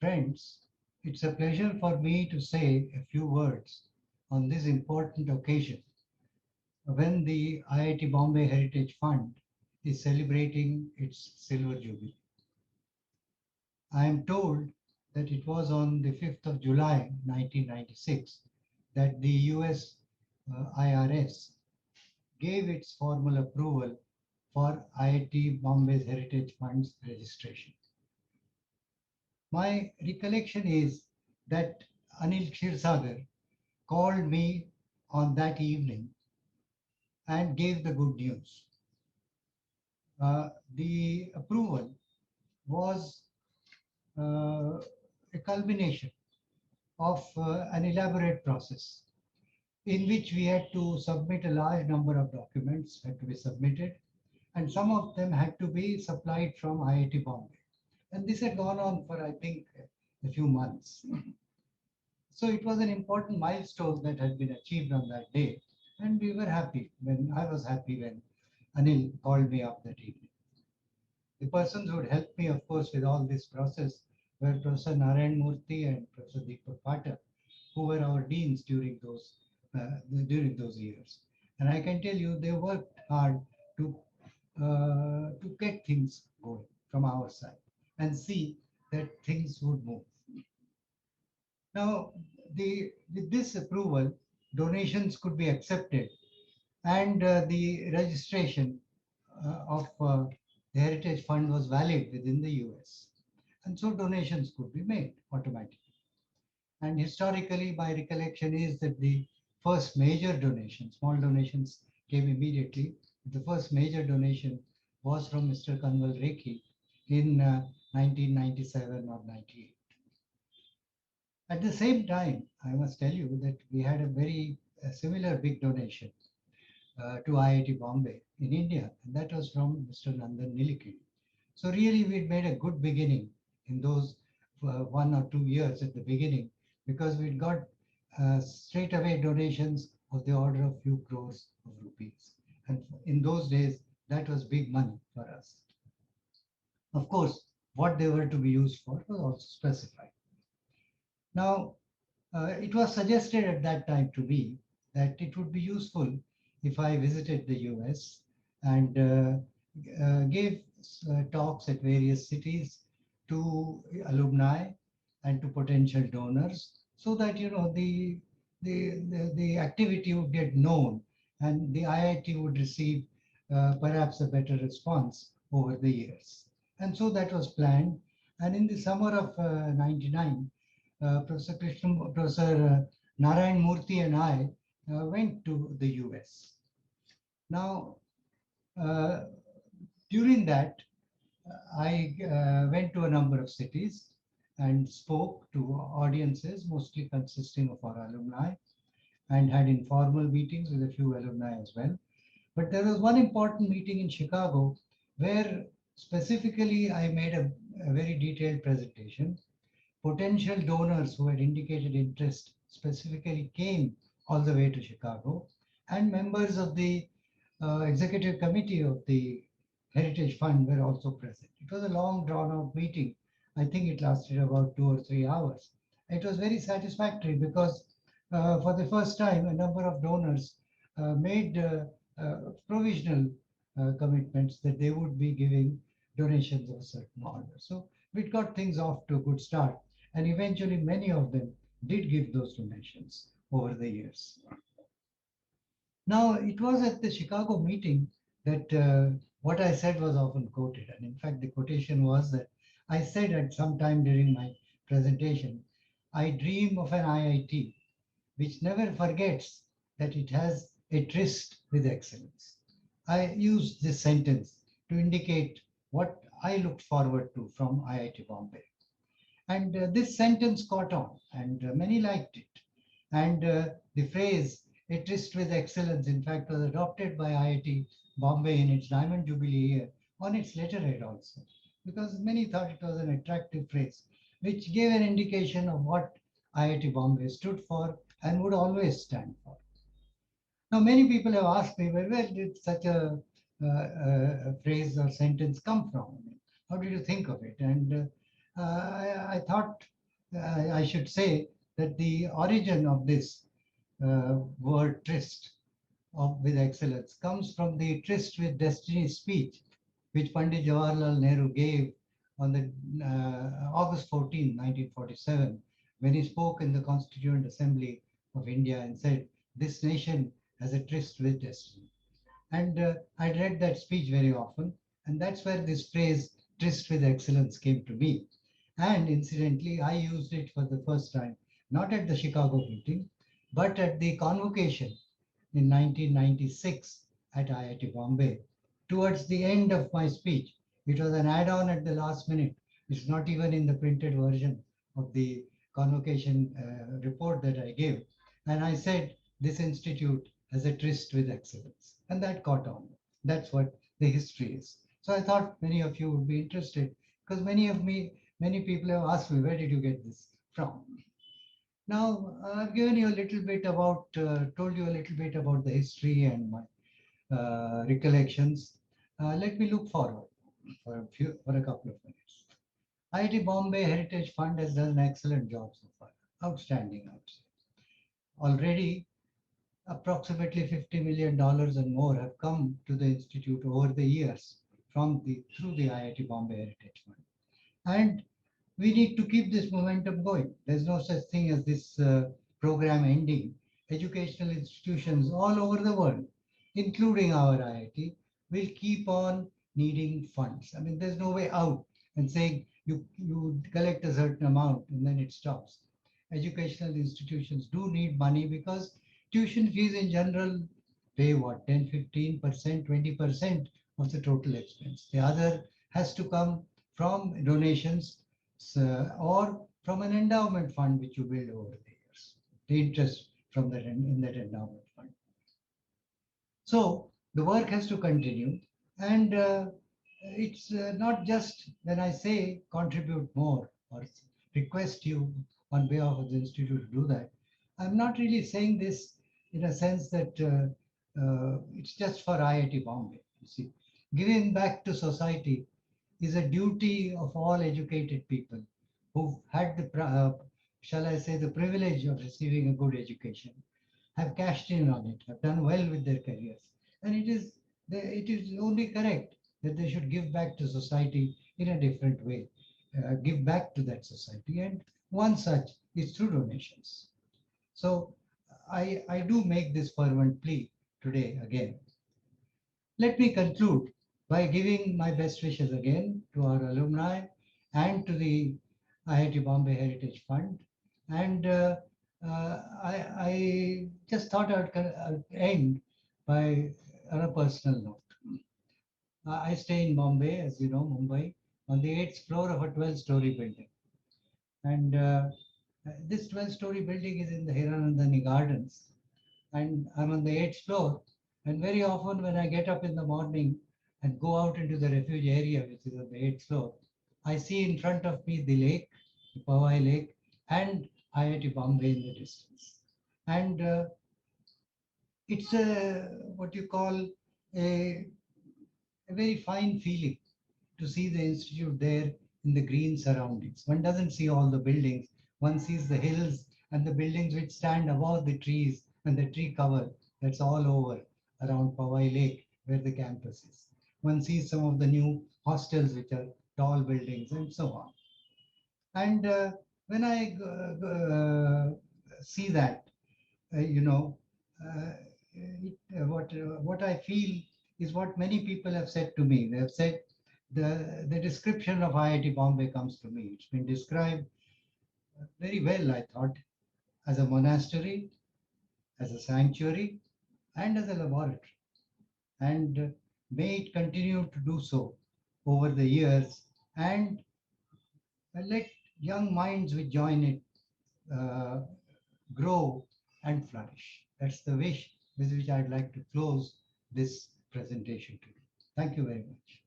Friends, it's a pleasure for me to say a few words on this important occasion when the IIT Bombay Heritage Fund is celebrating its Silver Jubilee. I am told that it was on the 5th of July 1996 that the US IRS gave its formal approval for IIT Bombay's Heritage Fund's registration. My recollection is that Anil Kshirsagar called me on that evening and gave the good news. The approval was a culmination of an elaborate process in which we had to submit a large number of documents had to be submitted, and some of them had to be supplied from IIT Bombay. And this had gone on for, I think, a few months. So it was an important milestone that had been achieved on that day. And we were happy when I was happy when Anil called me up that evening. The persons who would help me, of course, with all this process were Professor Narayan Murthy and Professor Deepak Pathak, who were our deans during those years. And I can tell you, they worked hard to get things going from our side and see that things would move. Now, with this approval, donations could be accepted, and the registration of the Heritage Fund was valid within the US. And so donations could be made automatically. And historically, my recollection is that the first major donation, small donations came immediately. The first major donation was from Mr. Kanwal Rekhi in 1997 or 98. At the same time, I must tell you that we had a similar big donation to IIT Bombay in India, and that was from Mr. Nandan Nilekani. So really, we'd made a good beginning in those 1 or 2 years at the beginning, because we'd got straight away donations of the order of few crores of rupees. And in those days, that was big money for us. Of course, what they were to be used for was also specified. Now, it was suggested at that time to me that it would be useful if I visited the US and gave talks at various cities to alumni and to potential donors, so that the activity would get known and the IIT would receive perhaps a better response over the years. And so that was planned. And in the summer of 99, Professor Narayan Murthy and I went to the US. Now, uh, during that, I went to a number of cities and spoke to audiences, mostly consisting of our alumni, and had informal meetings with a few alumni as well. But there was one important meeting in Chicago where specifically I made a very detailed presentation. Potential donors who had indicated interest specifically came all the way to Chicago, and members of the executive committee of the Heritage Fund were also present. It was a long, drawn out meeting. I think it lasted about 2 or 3 hours. It was very satisfactory because for the first time, a number of donors made provisional commitments that they would be giving donations of a certain order. So we got things off to a good start. And eventually, many of them did give those donations over the years. Now, it was at the Chicago meeting that what I said was often quoted. And in fact, the quotation was that I said at some time during my presentation, I dream of an IIT which never forgets that it has a tryst with excellence. I used this sentence to indicate what I looked forward to from IIT Bombay. And this sentence caught on, and many liked it. And the phrase, a tryst with excellence, in fact, was adopted by IIT Bombay in its Diamond Jubilee year on its letterhead also, because many thought it was an attractive phrase, which gave an indication of what IIT Bombay stood for and would always stand for. Now, many people have asked me, well, where did such a phrase or sentence come from? I mean, how did you think of it? And I thought I should say that the origin of this word tryst with excellence comes from the Tryst with Destiny speech, which Pandit Jawaharlal Nehru gave on the August 14, 1947, when he spoke in the Constituent Assembly of India and said, "This nation has a tryst with destiny." And I read that speech very often, and that's where this phrase "tryst with excellence" came to me. And incidentally, I used it for the first time, not at the Chicago meeting, but at the convocation in 1996 at IIT Bombay. Towards the end of my speech, it was an add-on at the last minute. It's not even in the printed version of the convocation report that I gave. And I said, this institute has a tryst with excellence. And that caught on. That's what the history is. So I thought many of you would be interested because many people have asked me, where did you get this from? Now, I've given you a little bit about, told you a little bit about the history and my recollections. Let me look forward for a couple of minutes. IIT Bombay Heritage Fund has done an excellent job so far. Outstanding, I would say. Already, approximately $50 million and more have come to the institute over the years through the IIT Bombay Heritage Fund. And we need to keep this momentum going. There's no such thing as this program ending. Educational institutions all over the world, including our IIT, will keep on needing funds. I mean, there's no way out and saying you collect a certain amount and then it stops. Educational institutions do need money because tuition fees in general pay what, 10, 15%, 20% of the total expense. The other has to come from donations or from an endowment fund which you build over the years, the interest from that in that endowment fund. So the work has to continue, and it's not just when I say contribute more or request you on behalf of the institute to do that. I'm not really saying this in a sense that it's just for IIT Bombay. You see, giving back to society is a duty of all educated people who've had shall I say, the privilege of receiving a good education, have cashed in on it, have done well with their careers. And it is only correct that they should give back to society in a different way, give back to that society. And one such is through donations. So I do make this fervent plea today again. Let me conclude by giving my best wishes again to our alumni and to the IIT Bombay Heritage Fund. And I just thought I'd end by on a personal note. I stay in Bombay, as you know, Mumbai, on the 8th floor of a 12-story building. And this 12-story building is in the Hiranandani Gardens. And I'm on the 8th floor. And very often when I get up in the morning and go out into the refuge area, which is on the 8th floor, I see in front of me the lake, the Powai Lake, and IIT Bombay in the distance. And it's what you call a, a very fine feeling to see the institute there in the green surroundings. One doesn't see all the buildings, one sees the hills and the buildings which stand above the trees and the tree cover that's all over around Powai Lake, where the campus is. One sees some of the new hostels, which are tall buildings, and so on. And when I see that, you know, what I feel is what many people have said to me. They have said the description of IIT Bombay comes to me. It's been described very well, I thought, as a monastery, as a sanctuary, and as a laboratory. And may it continue to do so over the years, and let young minds which join it uh, grow and flourish. That's the wish with which I'd like to close this presentation today. Thank you very much.